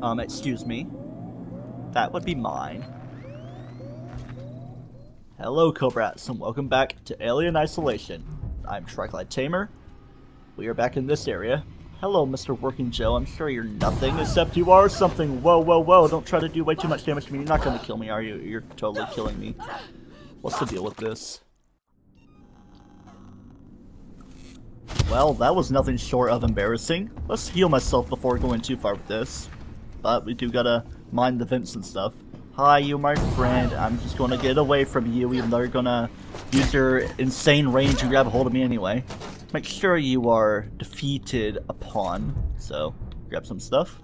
Excuse me. That would be mine. Hello, Cobrats, and welcome back to Alien Isolation. I'm TryclydeTamer. We are back in this area. Hello, Mr. Working Joe. I'm sure you're nothing, except you are something. Whoa, whoa, whoa. Don't try to do way too much damage to me. You're not going to kill me, are you? You're totally killing me. What's the deal with this? Well, that was nothing short of embarrassing. Let's heal myself before going too far with this. But we do gotta mind the vents and stuff. Hi, you my friend. I'm just gonna get away from you, even though you're gonna use your insane range and grab a hold of me anyway. Make sure you are defeated upon. So, grab some stuff.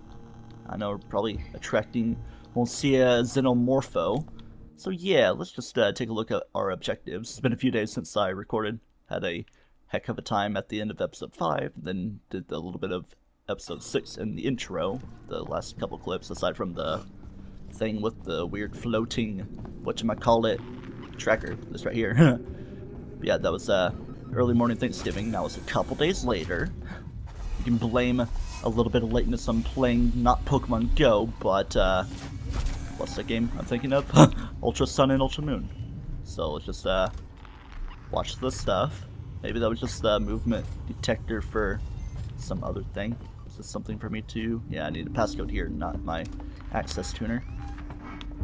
I know we're probably attracting Molcia Xenomorpho. So yeah, let's just take a look at our objectives. It's been a few days since I recorded. Had a heck of a time at the end of episode 5, then did a little bit of episode 6 in the intro, the last couple clips, aside from the thing with the weird floating, whatchamacallit, tracker, this right here. Yeah, that was early morning Thanksgiving. Now it's a couple days later. You can blame a little bit of lateness on playing not Pokemon Go, but what's the game I'm thinking of? Ultra Sun and Ultra Moon. So let's just watch this stuff. Maybe that was just the movement detector for some other thing. Is this something for me to... Yeah, I need a passcode here, not my access tuner.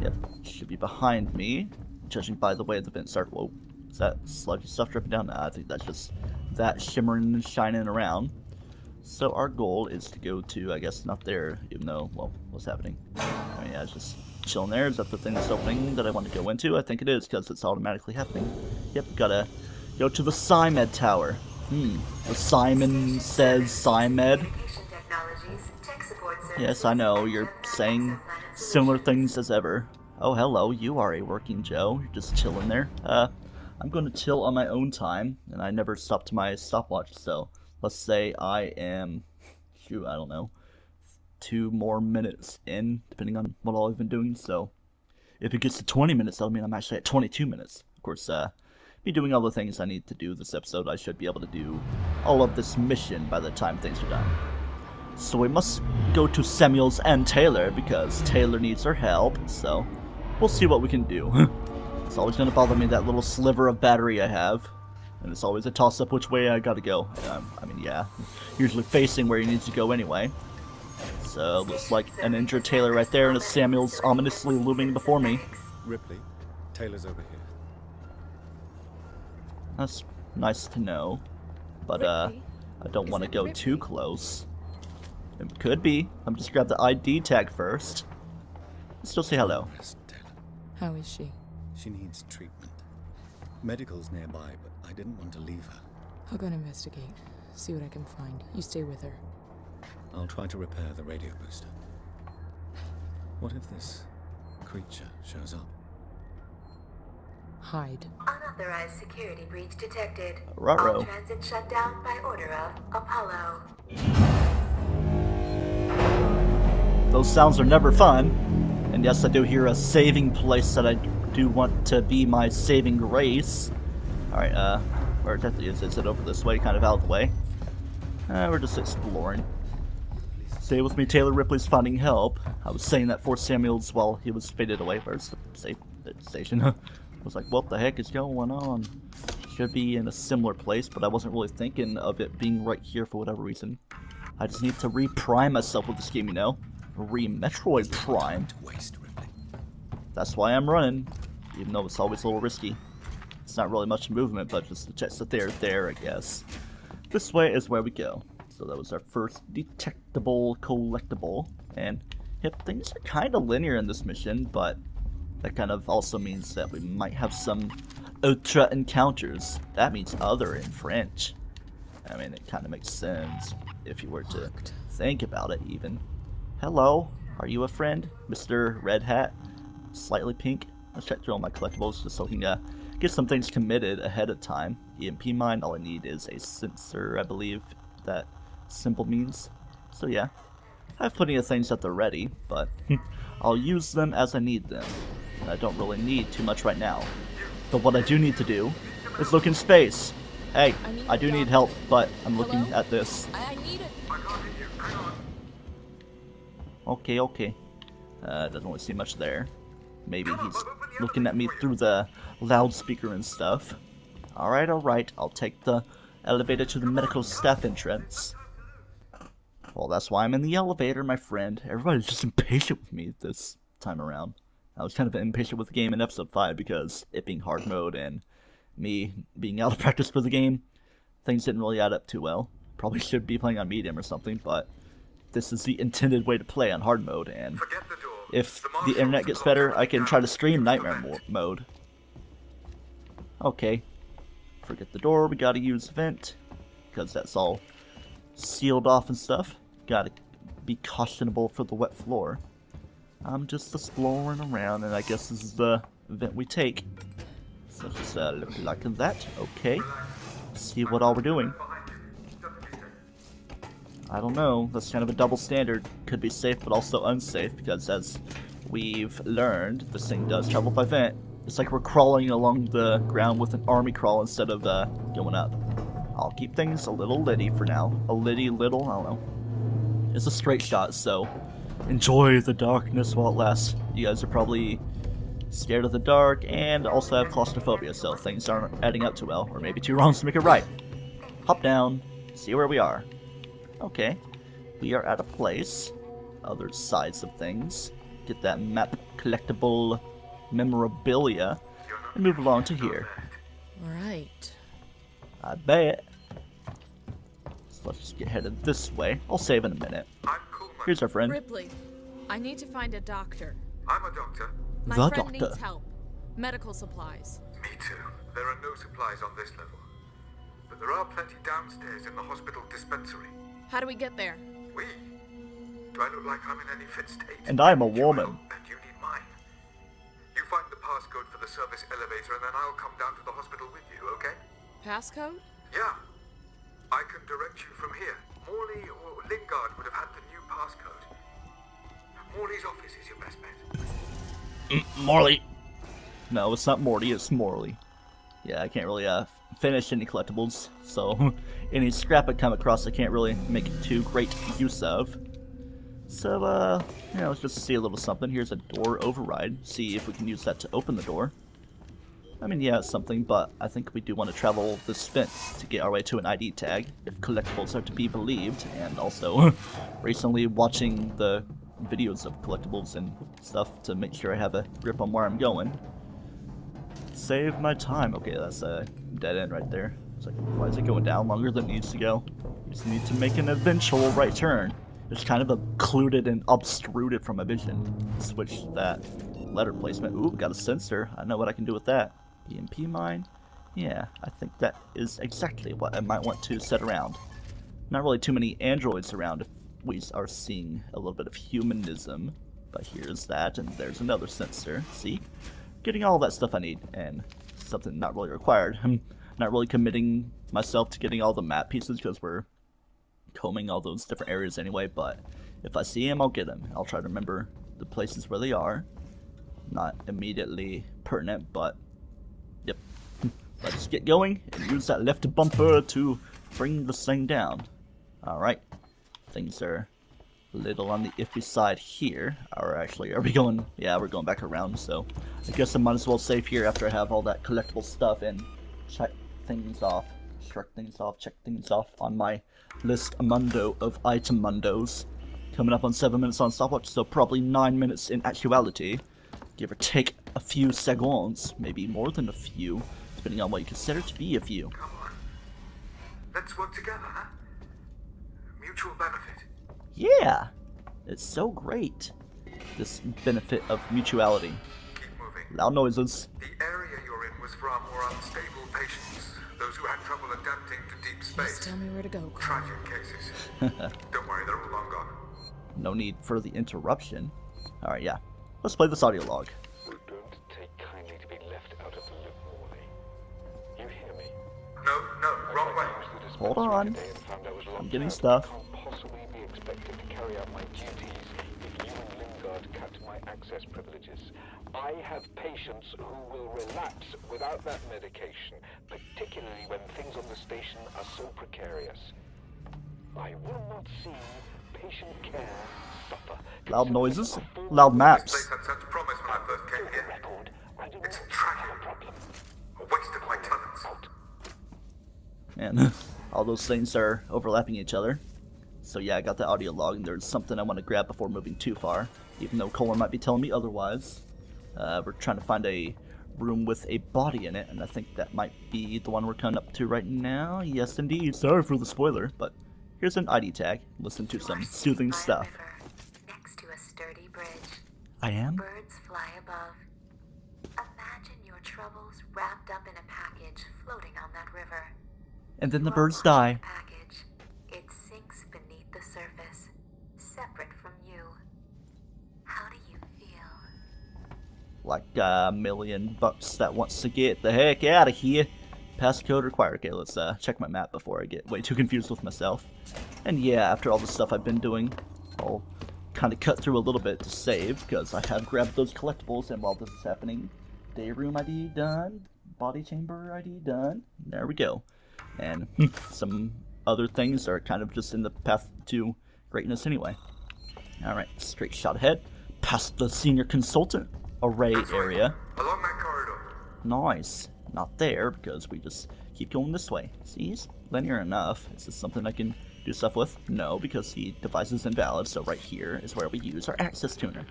Yep, should be behind me. Judging by the way the vents are... Whoa, is that sludgy stuff dripping down? Nah, I think that's just that shimmering and shining around. So our goal is to go to, I guess, not there, even though, well, what's happening? I mean, yeah, it's just chilling there. Is that the thing that's opening that I want to go into? I think it is, because it's automatically happening. Yep, gotta go to the Scimed tower. The Simon says Scimed. Yes, I know, you're saying similar things as ever. Oh, hello, you are a working Joe. You're just chilling there. I'm going to chill on my own time, and I never stopped my stopwatch, so let's say I am, shoot, I don't know, 2 more minutes in, depending on what all I've been doing, so if it gets to 20 minutes, that'll mean I'm actually at 22 minutes. Of course, be doing all the things I need to do this episode. I should be able to do all of this mission by the time things are done. So we must go to Samuels and Taylor, because Taylor needs our help, so we'll see what we can do. It's always going to bother me, that little sliver of battery I have, and it's always a toss-up which way I gotta go. I mean, yeah, usually facing where he needs to go anyway. So, looks like an injured Taylor right there, and a Samuels ominously looming before me. Ripley, Taylor's over here. That's nice to know, but I don't want to go too close. It could be. I'm just grab the ID tag first. Let's still say hello. How is she? She needs treatment. Medical's nearby, but I didn't want to leave her. I'll go and investigate. See what I can find. You stay with her. I'll try to repair the radio booster. What if this creature shows up? Hide. Unauthorized security breach detected. Ruh-roh. All transit shut down by order of Apollo. Those sounds are never fun. And yes, I do hear a saving place that I do want to be my saving grace. Alright, where exactly is it? Is it over this way, kind of out of the way? We're just exploring. Stay with me, Taylor Ripley's finding help. I was saying that for Samuels while he was faded away. Where's the safe station? I was like, what the heck is going on? Should be in a similar place, but I wasn't really thinking of it being right here for whatever reason. I just need to re-prime myself with this game, you know? Re-Metroid Prime. That's why I'm running, even though it's always a little risky. It's not really much movement, but just the checks that they're there, I guess. This way is where we go. So that was our first detectable collectible. And, yep, things are kind of linear in this mission, but that kind of also means that we might have some autre encounters. That means other in French. I mean, it kind of makes sense if you were to think about it, even. Hello, are you a friend, Mr. Red Hat? Slightly pink. Let's check through all my collectibles just so we can get some things committed ahead of time. EMP mine, all I need is a sensor, I believe that symbol means. So yeah, I have plenty of things at the ready, but I'll use them as I need them. And I don't really need too much right now. But what I do need to do is look in space. Hey, I do need help, but I'm looking at this. I need it. Okay, okay. Doesn't really see much there. Maybe he's looking at me through the loudspeaker and stuff. Alright, alright. I'll take the elevator to the medical staff entrance. Well, that's why I'm in the elevator, my friend. Everybody's just impatient with me this time around. I was kind of impatient with the game in episode 5 because it being hard mode and me being out of practice for the game, things didn't really add up too well. Probably should be playing on medium or something, but this is the intended way to play on hard mode, and if the internet gets better, I can try to stream nightmare mode. Okay. Forget the door, we gotta use the vent, because that's all sealed off and stuff. Gotta be cautionable for the wet floor. I'm just exploring around, and I guess this is the vent we take. So just look like that. Okay. See what all we're doing. I don't know. That's kind of a double standard. Could be safe, but also unsafe, because as we've learned, this thing does travel by vent. It's like we're crawling along the ground with an army crawl instead of going up. I'll keep things a little litty for now. A little, I don't know. It's a straight shot, so enjoy the darkness while it lasts. You guys are probably scared of the dark and also have claustrophobia, so things aren't adding up too well, or maybe two wrongs to make it right. Hop down, see where we are. Okay, we are at a place. Other sides of things. Get that map collectible memorabilia and move along to here. Alright. I bet. So let's just get headed this way. I'll save in a minute. Here's our friend. Ripley, I need to find a doctor. I'm a doctor. My The friend doctor. needs help. Medical supplies. Me too. There are no supplies on this level. But there are plenty downstairs in the hospital dispensary. How do we get there? We? Do I look like I'm in any fit state? And I'm a You woman. will, and you need mine. You find the passcode for the service elevator and then I'll come down to the hospital with you, okay? Passcode? Yeah. I can direct you from here. Morley or Lingard would have had the new passcode. Morley's office is your best bet. Morley. No, it's not Morty, it's Morley. Yeah, I can't really finish any collectibles, so any scrap I come across I can't really make too great use of. So, yeah, let's just see a little something. Here's a door override. See if we can use that to open the door. I mean, yeah, it's something, but I think we do want to travel this vent to get our way to an ID tag, if collectibles are to be believed, and also recently watching the videos of collectibles and stuff to make sure I have a grip on where I'm going. Save my time. Okay, that's a dead end right there. It's like, why is it going down longer than it needs to go? You just need to make an eventual right turn. It's kind of occluded and obstruted from my vision. Switch that letter placement. Ooh, got a sensor. I know what I can do with that. EMP mine. Yeah, I think that is exactly what I might want to set around. Not really too many androids around if we are seeing a little bit of humanism. But here's that, and there's another sensor. See? Getting all that stuff I need, and something not really required. I'm not really committing myself to getting all the map pieces because we're combing all those different areas anyway, but if I see them, I'll get them. I'll try to remember the places where they are. Not immediately pertinent, but yep. Let's get going and use that left bumper to bring this thing down. Alright. Things are a little on the iffy side here. Or actually, are we going? Yeah, we're going back around, so I guess I might as well save here after I have all that collectible stuff and check things off. Check things off on my list mundo of item mundos. Coming up on 7 minutes on stopwatch, so probably 9 minutes in actuality. Give or take a few seconds, maybe more than a few, depending on what you consider to be a few. Come on. Let's work together, huh? Mutual benefit. Yeah! It's so great. This benefit of mutuality. Keep moving. Loud noises. The area you're in was for our more unstable patients. Those who had trouble adapting to deep space. Just tell me where to go, Carl. Tragic cases. Don't worry, they're all long gone. No need for the interruption. Alright, yeah. Let's play this audio log. Don't take kindly to be left out of the loop, Morley. You hear me? No, wrong way. Hold on. I'm getting stuff. I can't possibly be expected to carry out my duties if you and Lingard cut my access privileges. I have patients who will relapse without that medication, particularly when things on the station are so precarious. I will not see patient care suffer Loud noises, loud maps. This place had such promise when I first came here. It's tragic. A waste of my talents. And all those things are overlapping each other. So yeah, I got the audio log, and there's something I want to grab before moving too far, even though Colin might be telling me otherwise. We're trying to find a room with a body in it, and I think that might be the one we're coming up to right now. Yes, indeed. Sorry for the spoiler, but here's an ID tag. Listen to some soothing stuff. Next to a sturdy bridge. I am? Birds fly above. Imagine your troubles wrapped up in a package floating on that river. And then the While birds watching die. the package, it sinks beneath the surface, separate from you. How do you feel? Like $1,000,000 that wants to get the heck out of here. Passcode required. Okay, let's check my map before I get way too confused with myself. And yeah, after all the stuff I've been doing, I'll kind of cut through a little bit to save, because I have grabbed those collectibles, and while this is happening, day room ID done, body chamber ID done. There we go. And some other things are kind of just in the path to greatness anyway. Alright, straight shot ahead, past the senior consultant array area. Along that corridor. Nice. Not there, because we just keep going this way. See, it's linear enough. Is this something I can do stuff with? No, because the device is invalid, so right here is where we use our access tuner.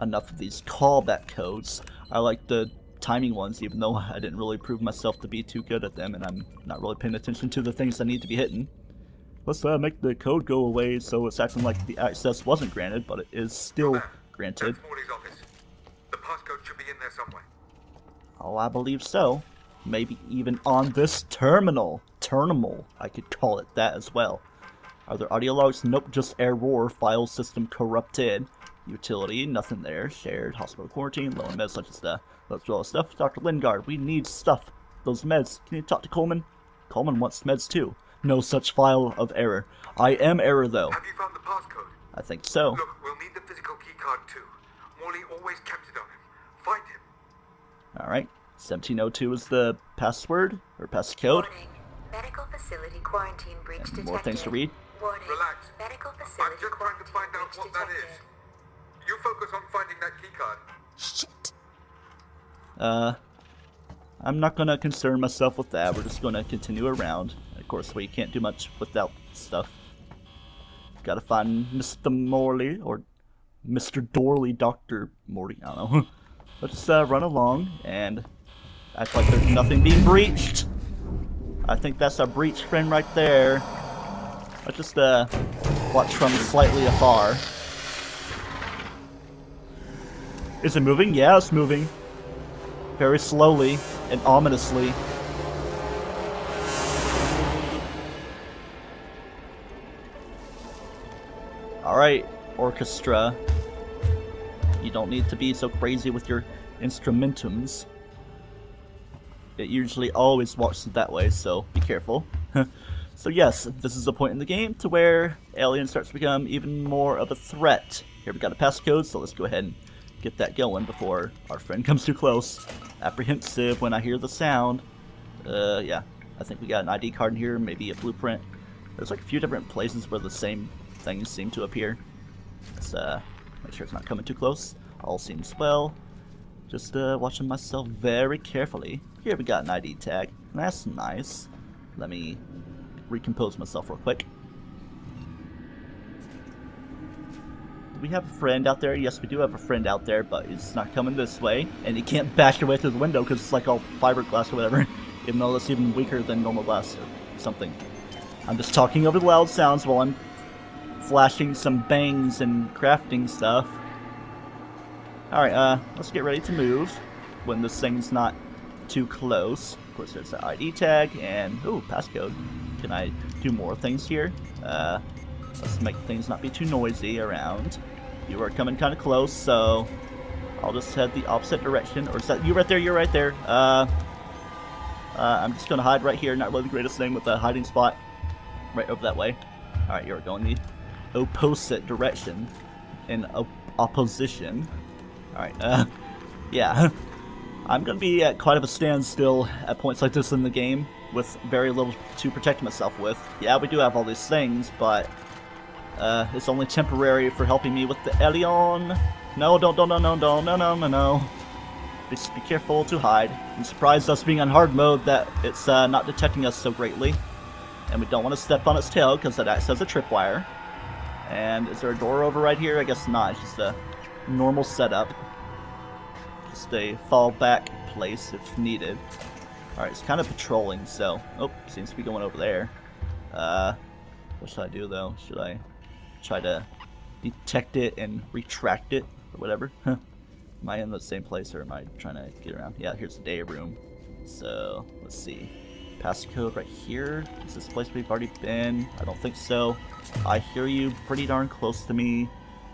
Enough of these callback codes. I like the timing ones, even though I didn't really prove myself to be too good at them, and I'm not really paying attention to the things I need to be hitting. Let's make the code go away so it's acting like the access wasn't granted, but it is still granted. That's Morley's office. The passcode should be in there somewhere. Oh, I believe so. Maybe even on this terminal. Terminal, I could call it that as well. Are there audio logs? Nope, just error, file system corrupted. Utility, nothing there. Shared, hospital quarantine, low meds such as the let's do all the stuff. Dr. Lingard, we need stuff. Those meds. Can you talk to Coleman? Coleman wants meds too. No such file of error. I am error though. Have you found the passcode? I think so. Look, we'll need the physical keycard too. Morley always kept it on him. Find him. Alright. 1702 is the password or passcode. Warning. Medical facility quarantine breach And detected. more things to read. Warning. Relax. Medical I'm facility just trying to find out quarantine what that breach is. detected. You focus on finding that keycard. Shit. I'm not gonna concern myself with that. We're just gonna continue around. Of course, we can't do much without stuff. Gotta find Mr. Morley, or Mr. Dorley, Dr. Morley, I don't know. Let's just run along and act like there's nothing being breached. I think that's a breach friend right there. Let's just watch from slightly afar. Is it moving? Yeah, it's moving. Very slowly and ominously. Alright, orchestra. You don't need to be so crazy with your instrumentums. It usually always walks that way, so be careful. So yes, this is a point in the game to where Alien starts to become even more of a threat. Here we got a passcode, so let's go ahead and get that going before our friend comes too close. Apprehensive when I hear the sound. Yeah, I think we got an ID card in here, maybe a blueprint. There's like a few different places where the same things seem to appear. Let's make sure it's not coming too close. All seems well. Just watching myself very carefully. Here we got an ID tag. That's nice. Let me recompose myself real quick. Do we have a friend out there? Yes, we do have a friend out there, but he's not coming this way. And he can't bash your way through the window because it's like all fiberglass or whatever. Even though that's even weaker than normal glass or something. I'm just talking over the loud sounds while I'm flashing some bangs and crafting stuff. Alright, let's get ready to move when this thing's not too close. Of course, there's the ID tag and, ooh, passcode. Can I do more things here? Let's make things not be too noisy around. You are coming kind of close, so I'll just head the opposite direction. Or is that you right there? You're right there. I'm just gonna hide right here. Not really the greatest thing with the hiding spot. Right over that way. Alright, you're going the opposite direction. In opposition. Alright, yeah. I'm gonna be at quite of a standstill at points like this in the game, with very little to protect myself with. Yeah, we do have all these things, but It's only temporary for helping me with the Elion. No, no. Just be careful to hide. I'm surprised us being on hard mode that it's not detecting us so greatly. And we don't want to step on its tail because that acts as a tripwire. And is there a door over right here? I guess not. It's just a normal setup. Just a fallback place if needed. Alright, it's kind of patrolling, so... Oh, seems to be going over there. What should I do, though? Should I try to detect it and retract it? Or whatever? Am I in the same place, or am I trying to get around? Yeah, here's the day room. So, let's see. Passcode right here. Is this place we've already been? I don't think so. I hear you pretty darn close to me.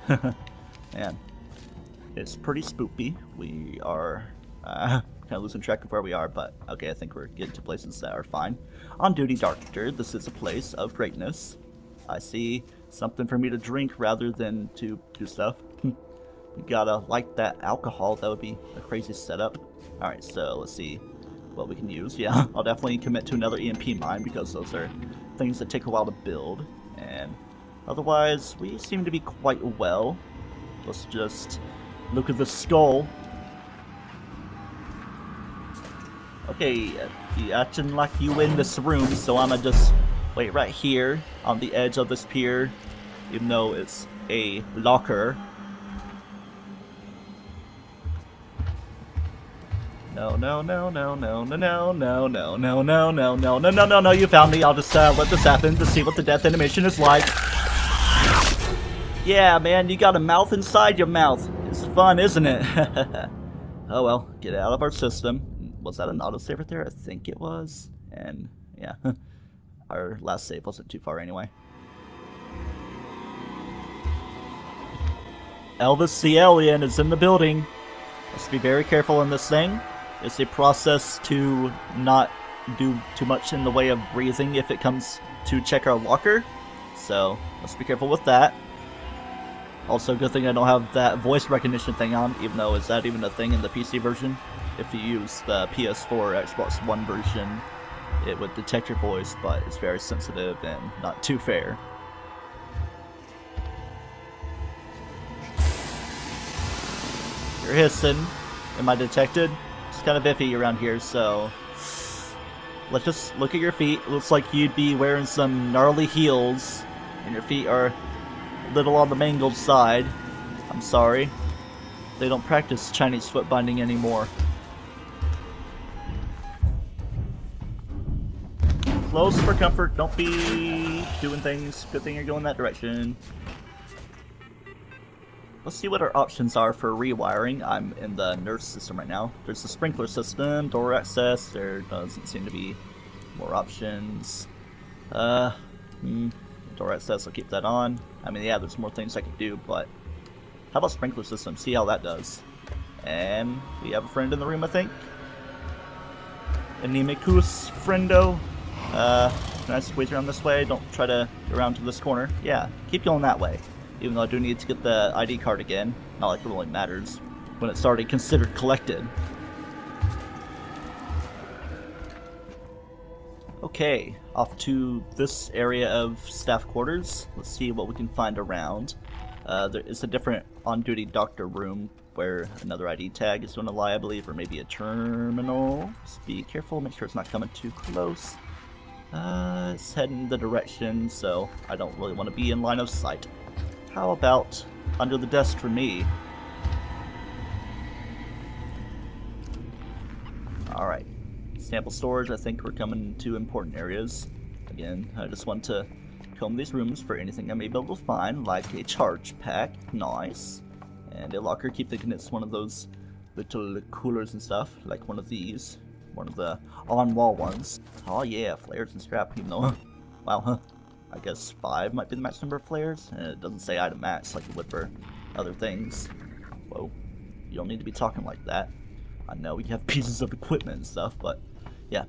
Man. It's pretty spoopy. We are kind of losing track of where we are, but okay, I think we're getting to places that are fine. On duty, Doctor. This is a place of greatness. I see something for me to drink rather than to do stuff. We gotta light that alcohol. That would be a crazy setup. Alright, so let's see what we can use. Yeah, I'll definitely commit to another EMP mine because those are things that take a while to build. And otherwise, we seem to be quite well. Let's just look at the skull. Okay, you acting like you in this room, so I'ma just wait right here on the edge of this pier, even though it's a locker. No, you found me. I'll just let this happen to see what the death animation is like. Yeah, man, you got a mouth inside your mouth. It's fun, isn't it? Oh well, get it out of our system. Was that an autosave right there? I think it was. And yeah, our last save wasn't too far anyway. Elvis the alien is in the building. Let's be very careful in this thing. It's a process to not do too much in the way of breathing if it comes to check our locker. So let's be careful with that. Also, good thing I don't have that voice recognition thing on, even though is that even a thing in the PC version? If you use the PS4 or Xbox One version, it would detect your voice, but it's very sensitive and not too fair. You're hissing. Am I detected? It's kind of iffy around here, so let's just look at your feet. It looks like you'd be wearing some gnarly heels, and your feet are a little on the mangled side. I'm sorry. They don't practice Chinese foot binding anymore. Close for comfort. Don't be doing things. Good thing you're going that direction. Let's see what our options are for rewiring. I'm in the nurse system right now. There's the sprinkler system, door access. There doesn't seem to be more options. Door access, I'll keep that on. I mean, yeah, there's more things I could do, but how about sprinkler system? See how that does. And we have a friend in the room, I think. Animikus friendo. Can I squeeze around this way? Don't try to go around to this corner. Yeah, keep going that way. Even though I do need to get the ID card again. Not like it really matters when it's already considered collected. Okay, off to this area of staff quarters. Let's see what we can find around. There is a different on-duty doctor room where another ID tag is going to lie, I believe, or maybe a terminal. Just be careful, make sure it's not coming too close. It's heading the direction, so I don't really want to be in line of sight. How about under the desk for me? Alright. Sample storage, I think we're coming to important areas. Again, I just want to comb these rooms for anything I may be able to find, like a charge pack. Nice. And a locker, keep thinking it's one of those little coolers and stuff, like one of these. One of the on-wall ones. Oh yeah, flares and scrap, even though, wow, I guess 5 might be the max number of flares, and it doesn't say item max like it would for other things. Whoa, you don't need to be talking like that. I know we have pieces of equipment and stuff, but yeah.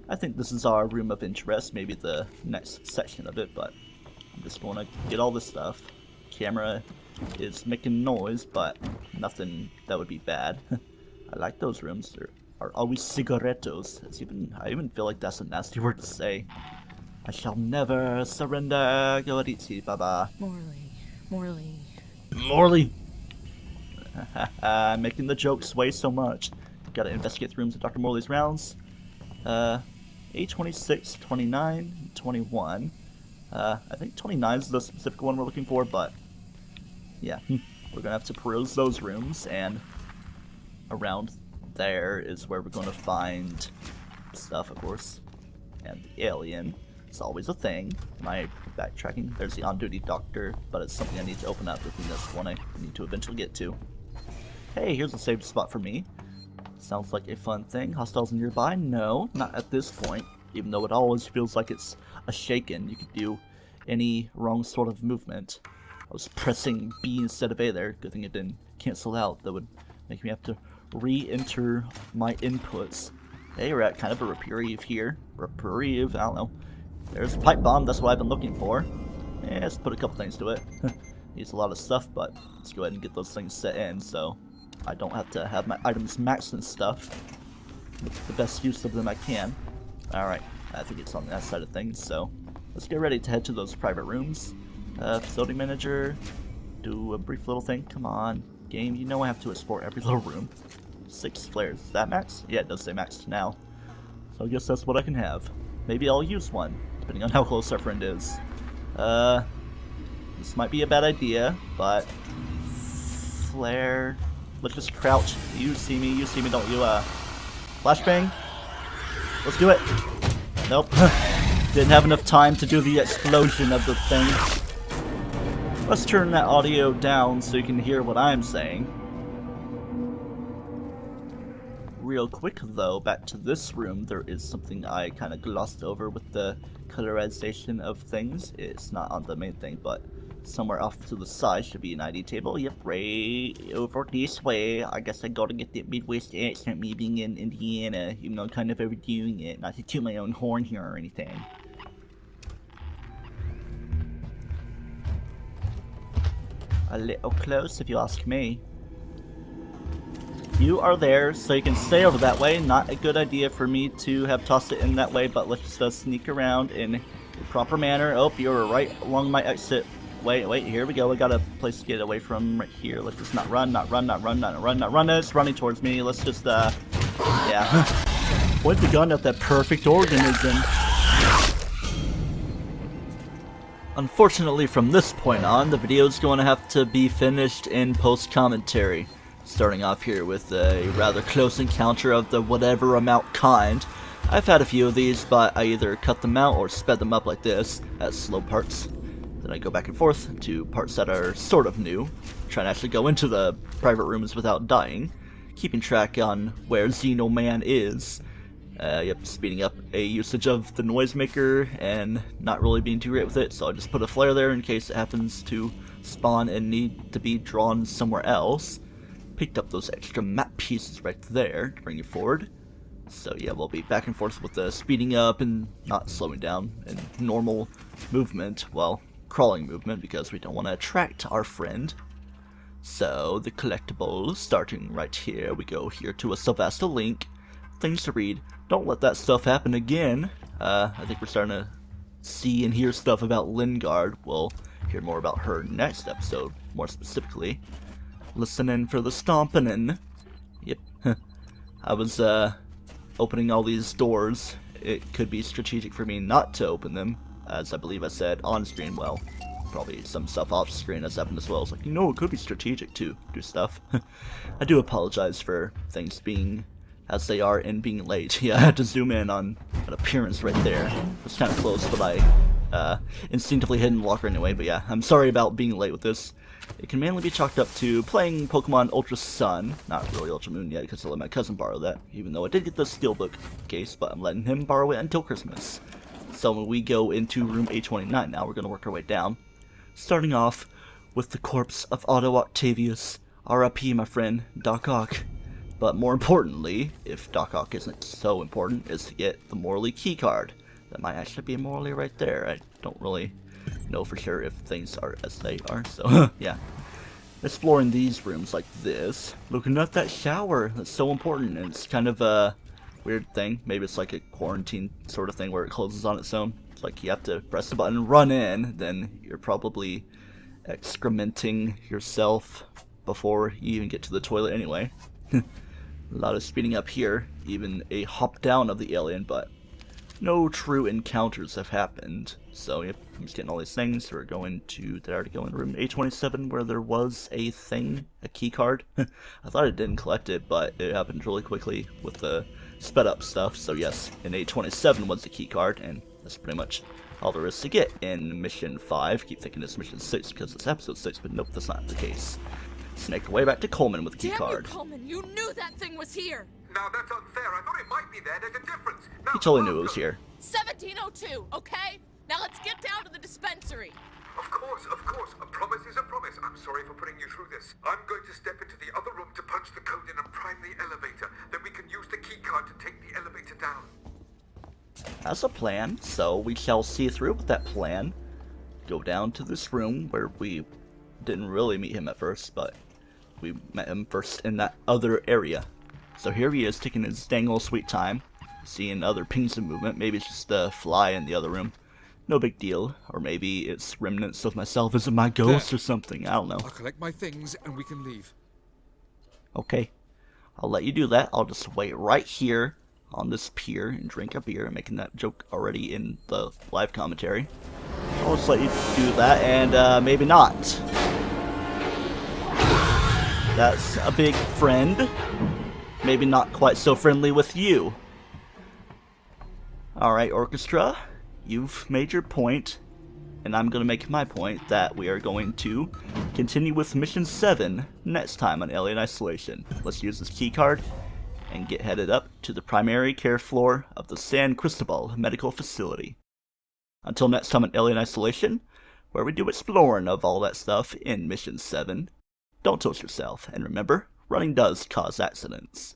I think this is our room of interest, maybe the next section of it, but I'm just going to get all this stuff. Camera is making noise, but nothing that would be bad. I like those rooms. There are always cigarettos. I even feel like that's a nasty word to say. I shall never surrender. Go ahead, eat, bye-bye. Morley. Morley! Making the jokes way so much. Gotta investigate the rooms of Dr. Morley's rounds. A26, 29, 21. I think 29 is the specific one we're looking for, but yeah, we're gonna have to peruse those rooms, and around there is where we're gonna find stuff, of course. And the alien is always a thing. Am I backtracking? There's the on-duty doctor, but it's something I need to open up within this one I need to eventually get to. Hey, here's a safe spot for me. Sounds like a fun thing. Hostiles nearby? No, not at this point. Even though it always feels like it's a shaken. You could do any wrong sort of movement. I was pressing B instead of A there. Good thing it didn't cancel out. That would make me have to re-enter my inputs. Hey, we're at kind of a reprieve here. Reprieve, I don't know. There's a pipe bomb, that's what I've been looking for. Yeah, let's put a couple things to it. Needs a lot of stuff, but let's go ahead and get those things set in so I don't have to have my items maxed and stuff. Make the best use of them I can. Alright, I think it's on that side of things, so let's get ready to head to those private rooms. Facility manager, do a brief little thing. Come on, game, you know I have to explore every little room. 6 flares, is that max? Yeah, it does say max now. So I guess that's what I can have. Maybe I'll use one, depending on how close our friend is. This might be a bad idea, but flare. Let's just crouch. You see me, don't you, flashbang? Let's do it. Nope. Didn't have enough time to do the explosion of the thing. Let's turn that audio down so you can hear what I'm saying. Real quick though, back to this room, there is something I kind of glossed over with the colorization of things. It's not on the main thing, but somewhere off to the side should be an ID table. Yep, right over this way. I guess I gotta get the Midwest accent, me being in Indiana, even though I'm kind of overdoing it. Not to toot my own horn here or anything. A little close if you ask me. You are there, so you can stay over that way. Not a good idea for me to have tossed it in that way, but let's just sneak around in a proper manner. Oh, you're right along my exit. Wait, here we go. I got a place to get away from right here. Let's just not run. It's running towards me. Let's just, yeah. Point the gun at that perfect organism. Unfortunately, from this point on, the video is going to have to be finished in post-commentary. Starting off here with a rather close encounter of the whatever amount kind. I've had a few of these, but I either cut them out or sped them up like this, as slow parts. Then I go back and forth to parts that are sort of new, trying to actually go into the private rooms without dying, keeping track on where Xenoman is. Yep, speeding up a usage of the noisemaker and not really being too great with it, so I just put a flare there in case it happens to spawn and need to be drawn somewhere else. Picked up those extra map pieces right there to bring you forward. So yeah, we'll be back and forth with the speeding up and not slowing down and normal movement, well, crawling movement, because we don't want to attract our friend. So the collectibles, starting right here, we go here to a Sylvester link. Things to read. Don't let that stuff happen again. I think we're starting to see and hear stuff about Lingard. We'll hear more about her next episode, more specifically. Listening for the stomping. Yep. I was opening all these doors. It could be strategic for me not to open them, as I believe I said on screen. Well, probably some stuff off screen has happened as well. It's like, you know, it could be strategic to do stuff. I do apologize for things being as they are and being late. Yeah, I had to zoom in on an appearance right there. It's kind of close, but I instinctively hid in the locker anyway. But yeah, I'm sorry about being late with this. It can mainly be chalked up to playing Pokemon Ultra Sun, not really Ultra Moon yet because I let my cousin borrow that, even though I did get the Steelbook case, but I'm letting him borrow it until Christmas. So when we go into room A29 now, we're going to work our way down, starting off with the corpse of Otto Octavius, R.I.P. my friend, Doc Ock. But more importantly, if Doc Ock isn't so important, is to get the Morley keycard. That might actually be Morley right there. I don't really know for sure if things are as they are, so yeah. Exploring these rooms like this, looking at that shower, that's so important, and it's kind of a weird thing. Maybe it's like a quarantine sort of thing where it closes on its own. like you have to press the button, run in, then you're probably excrementing yourself before you even get to the toilet anyway. A lot of speeding up here, even a hop down of the alien, but no true encounters have happened. So yep, I'm just getting all these things. We're going to, did I already go in room A27 where there was a thing, a key card? I thought I didn't collect it, but it happened really quickly with the sped up stuff. So yes, in A27 was the key card, and that's pretty much all there is to get in mission 5. Keep thinking it's mission 6 because it's episode 6, but nope, that's not the case. Let's make our way back to Coleman with the key Damn card. you, Coleman! You knew that thing was here! Now that's unfair. I thought it might be there. There's a difference. Now, He totally knew it was here. 1702, okay? Now let's get down to the dispensary. Of course. A promise is a promise. I'm sorry for putting you through this. I'm going to step into the other room to punch the code in and prime the elevator. Then we can use the key card to take the elevator down. That's a plan, so we shall see through with that plan. Go down to this room where we didn't really meet him at first, but we met him first in that other area. So here he is, taking his dang old sweet time, seeing other pings of movement. Maybe it's just a fly in the other room. No big deal. Or maybe it's remnants of myself as my ghost or something. I don't know. I'll collect my things and we can leave. Okay. I'll let you do that. I'll just wait right here on this pier and drink a beer. I'm making that joke already in the live commentary. I'll just let you do that, and maybe not. That's a big friend. Maybe not quite so friendly with you. Alright, Orchestra, you've made your point, and I'm going to make my point that we are going to continue with Mission 7 next time on Alien Isolation. Let's use this key card and get headed up to the primary care floor of the San Cristobal Medical Facility. Until next time on Alien Isolation, where we do exploring of all that stuff in Mission 7, don't toast yourself, and remember, running does cause accidents.